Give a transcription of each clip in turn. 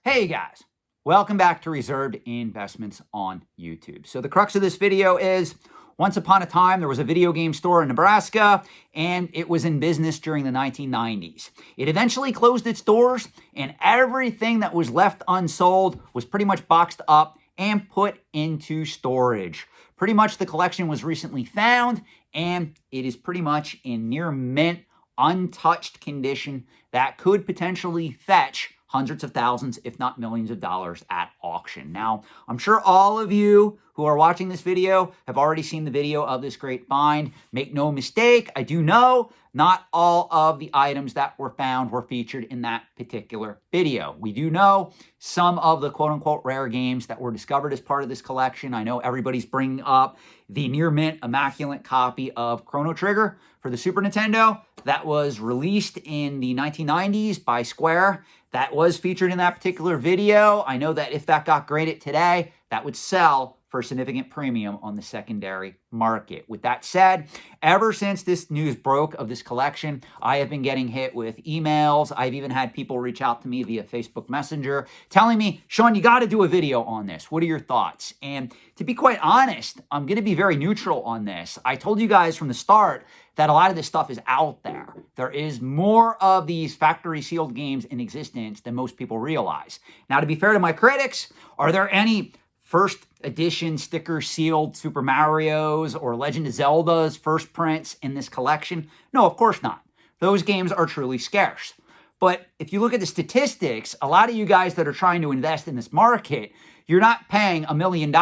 Hey guys, welcome back to Reserved Investments on YouTube. So the crux of this video is, once upon a time, there was a video game store in Nebraska, and it was in business during the 1990s. It eventually closed its doors, and everything that was left unsold was pretty much boxed up and put into storage. Pretty much the collection was recently found, and it is pretty much in near mint, untouched condition that could potentially fetch hundreds of thousands, if not millions of dollars at auction. Now, I'm sure all of you who are watching this video have already seen the video of this great find. Make no mistake, I do know not all of the items that were found were featured in that particular video. We do know some of the quote-unquote rare games that were discovered as part of this collection. I know everybody's bringing up the near mint immaculate copy of Chrono Trigger for the Super Nintendo that was released in the 1990s by Square. That was featured in that particular video. I know that if that got graded today, that would sell for a significant premium on the secondary market. With that said, ever since this news broke of this collection, I have been getting hit with emails. I've even had people reach out to me via Facebook Messenger telling me, Sean, you got to do a video on this. What are your thoughts? And to be quite honest, I'm going to be very neutral on this. I told you guys from the start that a lot of this stuff is out there. There is more of these factory sealed games in existence than most people realize. Now, to be fair to my critics, are there any first edition sticker sealed Super Marios or Legend of Zelda's first prints in this collection? No, of course not. Those games are truly scarce. But if you look at the statistics, a lot of you guys that are trying to invest in this market, you're not paying $1 million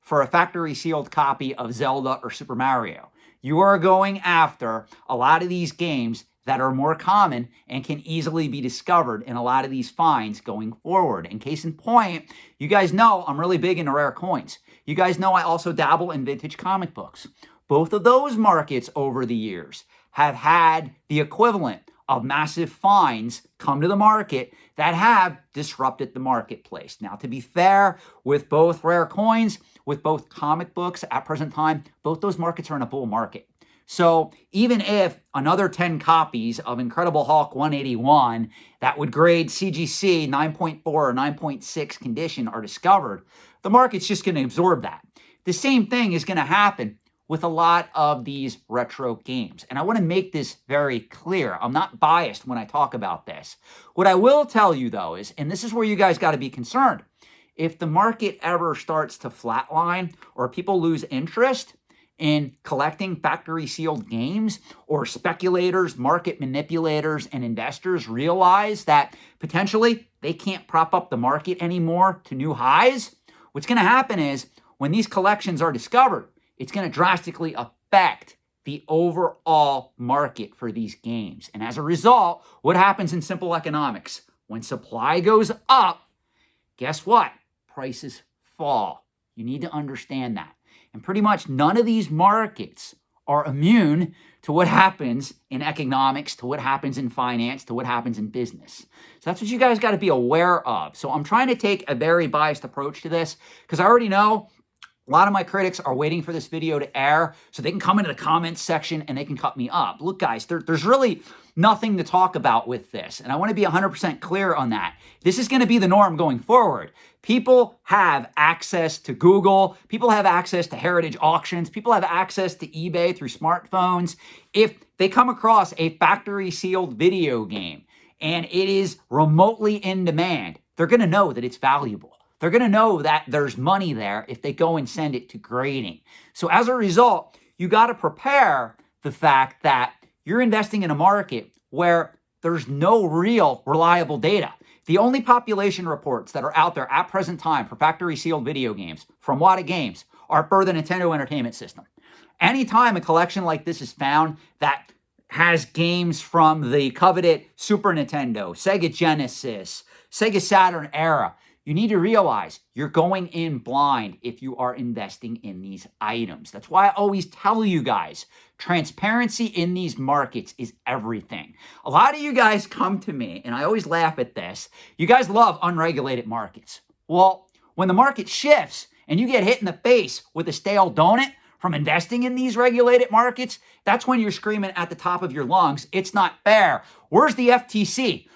for a factory sealed copy of Zelda or Super Mario. You are going after a lot of these games that are more common and can easily be discovered in a lot of these finds going forward. In case in point, you guys know I'm really big into rare coins. You guys know I also dabble in vintage comic books. Both of those markets over the years have had the equivalent of massive finds come to the market that have disrupted the marketplace. Now, to be fair, with both rare coins, with both comic books at present time, both those markets are in a bull market. So even if another 10 copies of Incredible Hulk 181 that would grade CGC 9.4 or 9.6 condition are discovered, the market's just going to absorb that. The same thing is going to happen with a lot of these retro games. And I want to make this very clear. I'm not biased when I talk about this. What I will tell you, though, is, and this is where you guys got to be concerned, if the market ever starts to flatline or people lose interest in collecting factory sealed games, or speculators, market manipulators, and investors realize that potentially they can't prop up the market anymore to new highs, what's going to happen is when these collections are discovered, it's going to drastically affect the overall market for these games. And as a result, what happens in simple economics? When supply goes up, guess what? Prices fall. You need to understand that. And pretty much none of these markets are immune to what happens in economics, to what happens in finance, to what happens in business. So that's what you guys got to be aware of. So I'm trying to take a very biased approach to this because I already know a lot of my critics are waiting for this video to air so they can come into the comments section and they can cut me up. Look, guys, there's really nothing to talk about with this. And I want to be 100% clear on that. This is going to be the norm going forward. People have access to Google. People have access to heritage auctions. People have access to eBay through smartphones. If they come across a factory sealed video game and it is remotely in demand, they're going to know that it's valuable. They're going to know that there's money there if they go and send it to grading. So as a result, you got to prepare the fact that you're investing in a market where there's no real reliable data. The only population reports that are out there at present time for factory sealed video games from Wada Games are per the Nintendo Entertainment System. Anytime a collection like this is found that has games from the coveted Super Nintendo, Sega Genesis, Sega Saturn era, you need to realize you're going in blind if you are investing in these items. That's why I always tell you guys, transparency in these markets is everything. A lot of you guys come to me, and I always laugh at this. You guys love unregulated markets. Well, when the market shifts and you get hit in the face with a stale donut from investing in these regulated markets, that's when you're screaming at the top of your lungs, it's not fair. Where's the FTC?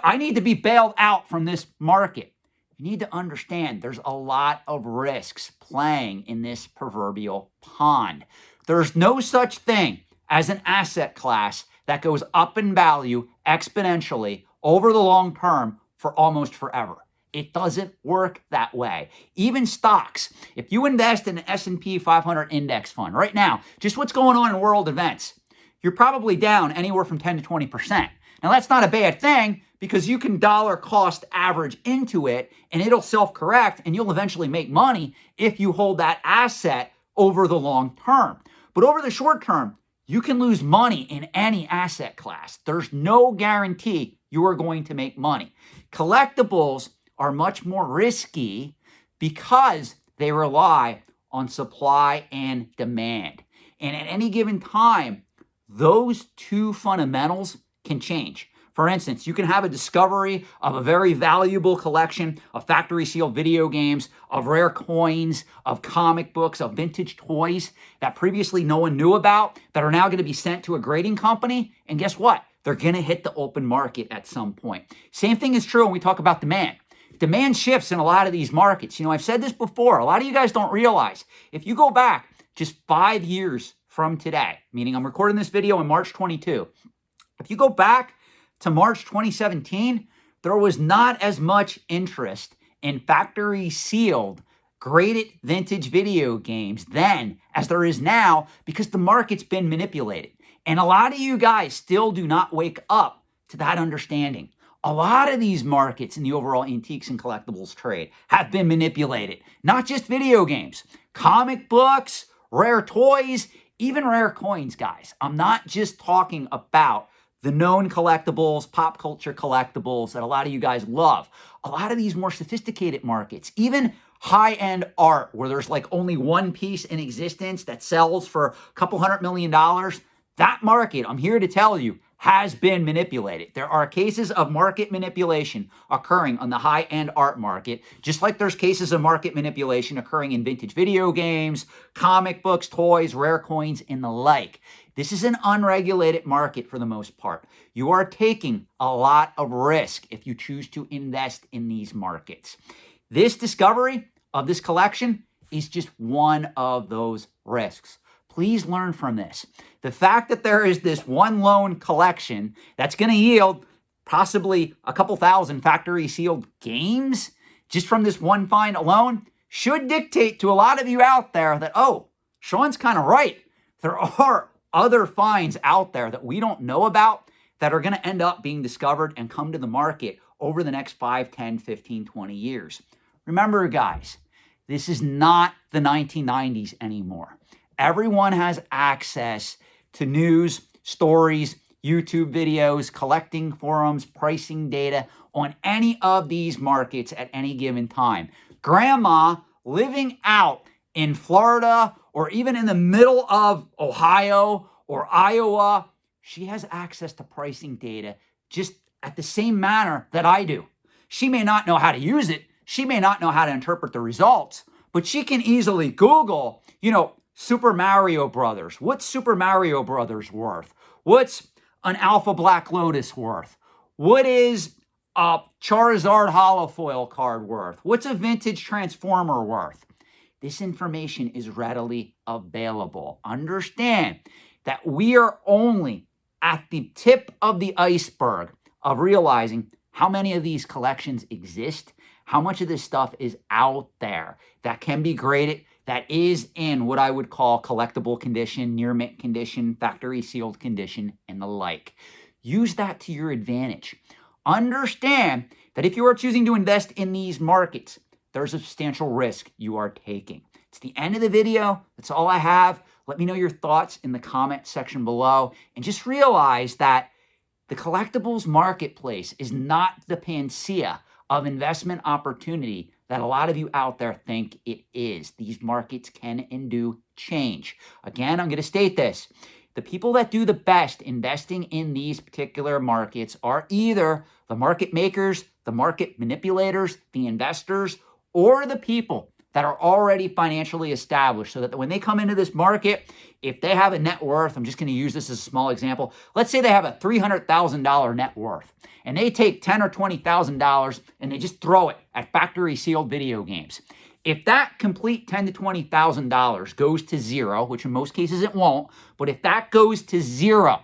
I need to be bailed out from this market. You need to understand there's a lot of risks playing in this proverbial pond. There's no such thing as an asset class that goes up in value exponentially over the long term for almost forever. It doesn't work that way. Even stocks, if you invest in an S&P 500 index fund right now, just what's going on in world events, you're probably down anywhere from 10 to 20%. Now, that's not a bad thing because you can dollar cost average into it and it'll self-correct and you'll eventually make money if you hold that asset over the long term. But over the short term, you can lose money in any asset class. There's no guarantee you are going to make money. Collectibles are much more risky because they rely on supply and demand. And at any given time, those two fundamentals can change. For instance, you can have a discovery of a very valuable collection of factory sealed video games, of rare coins, of comic books, of vintage toys that previously no one knew about that are now going to be sent to a grading company. And guess what? They're going to hit the open market at some point. Same thing is true when we talk about demand. Demand shifts in a lot of these markets. You know, I've said this before. A lot of you guys don't realize if you go back just 5 years from today, meaning I'm recording this video in March 22. If you go back to March 2017, there was not as much interest in factory sealed, graded vintage video games then as there is now because the market's been manipulated. And a lot of you guys still do not wake up to that understanding. A lot of these markets in the overall antiques and collectibles trade have been manipulated. Not just video games, comic books, rare toys, even rare coins, guys. I'm not just talking about the known collectibles, pop culture collectibles that a lot of you guys love. A lot of these more sophisticated markets, even high-end art where there's like only one piece in existence that sells for a couple $100 million, that market, I'm here to tell you, has been manipulated. There are cases of market manipulation occurring on the high-end art market, just like there's cases of market manipulation occurring in vintage video games, comic books, toys, rare coins, and the like. This is an unregulated market for the most part. You are taking a lot of risk if you choose to invest in these markets. This discovery of this collection is just one of those risks. Please learn from this. The fact that there is this one lone collection that's going to yield possibly a couple thousand factory sealed games just from this one find alone should dictate to a lot of you out there that, oh, Sean's kind of right. There are other finds out there that we don't know about that are going to end up being discovered and come to the market over the next 5, 10, 15, 20 years. Remember, guys, this is not the 1990s anymore. Everyone has access to news, stories, YouTube videos, collecting forums, pricing data on any of these markets at any given time. Grandma living out in Florida or even in the middle of Ohio or Iowa, she has access to pricing data just at the same manner that I do. She may not know how to use it. She may not know how to interpret the results, but she can easily Google, Super Mario Brothers. What's Super Mario Brothers worth? What's an Alpha Black Lotus worth? What is a Charizard holofoil card worth? What's a vintage Transformer worth? This information is readily available. Understand that we are only at the tip of the iceberg of realizing how many of these collections exist, how much of this stuff is out there that can be graded, that is in what I would call collectible condition, near mint condition, factory sealed condition, and the like. Use that to your advantage. Understand that if you are choosing to invest in these markets, there's a substantial risk you are taking. It's the end of the video. That's all I have. Let me know your thoughts in the comment section below. And just realize that the collectibles marketplace is not the panacea of investment opportunity that a lot of you out there think it is. These markets can and do change. Again, I'm going to state this. The people that do the best investing in these particular markets are either the market makers, the market manipulators, the investors, or the people that are already financially established so that when they come into this market, if they have a net worth, I'm just going to use this as a small example. Let's say they have a $300,000 net worth and they take $10,000 or $20,000 and they just throw it at factory sealed video games. If that complete $10,000 to $20,000 goes to zero, which in most cases it won't, but if that goes to zero,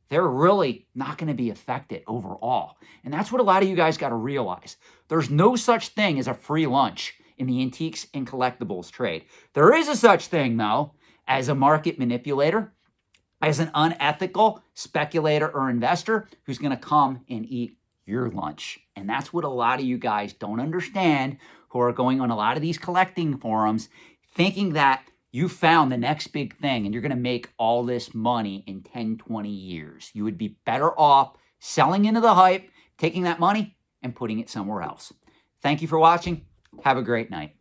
they're really not going to be affected overall. And that's what a lot of you guys got to realize. There's no such thing as a free lunch in the antiques and collectibles trade. There is a such thing, though, as a market manipulator, as an unethical speculator or investor who's going to come and eat your lunch. And that's what a lot of you guys don't understand who are going on a lot of these collecting forums thinking that you found the next big thing and you're going to make all this money in 10, 20 years. You would be better off selling into the hype, taking that money and putting it somewhere else. Thank you for watching. Have a great night.